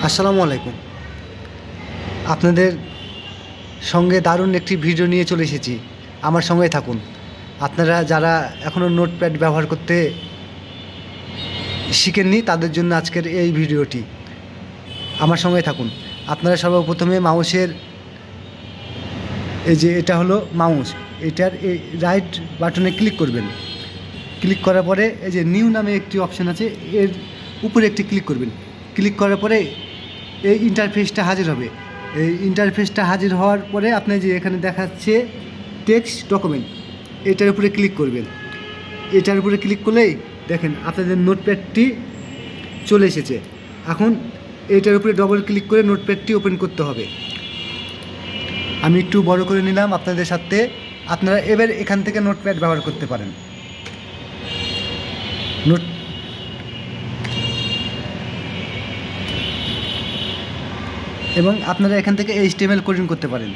আসসালামু আলাইকুম। আপনাদের সঙ্গে দারুণ একটি ভিডিও নিয়ে চলে এসেছি। আমার সঙ্গেই থাকুন। আপনারা যারা এখনও নোটপ্যাড ব্যবহার করতে শিখেননি তাদের জন্য আজকের এই ভিডিওটি। আমার সঙ্গেই থাকুন। আপনারা সর্বপ্রথমে মাউসের এই যে এটা হলো মাউস, এটার এই রাইট বাটনে ক্লিক করবেন। ক্লিক করার পরে এই যে নিউ নামে একটি অপশান আছে, এর উপরে একটি ক্লিক করবেন। ক্লিক করার পরে এই ইন্টারফেসটা হাজির হবে। এই ইন্টারফেসটা হাজির হওয়ার পরে আপনি যে এখানে দেখাচ্ছে টেক্সট ডকুমেন্ট, এটার উপরে ক্লিক করবেন। এটার উপরে ক্লিক করলেই দেখেন আপনাদের নোটপ্যাডটি চলে এসেছে। এখন এটার উপরে ডবল ক্লিক করে নোটপ্যাডটি ওপেন করতে হবে। আমি একটু বড় করে নিলাম আপনাদের সাথে। আপনারা এবার এখান থেকে নোটপ্যাড ব্যবহার করতে পারেন। নোট এবং আপনারা এখান থেকে HTML কোডিং করতে পারেন।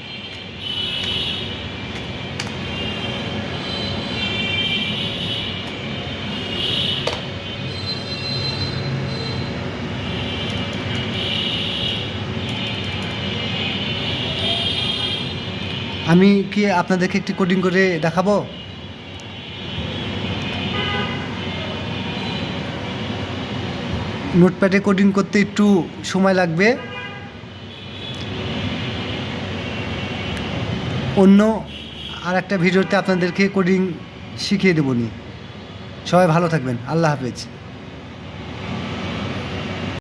আমি কি আপনাদেরকে একটি কোডিং করে দেখাবো? নোটপ্যাডে কোডিং করতে একটু সময় লাগবে। অন্য আর একটা ভিডিওতে আপনাদেরকে কোডিং শিখিয়ে দেবনি। সবাই ভালো থাকবেন। আল্লাহ হাফেজ।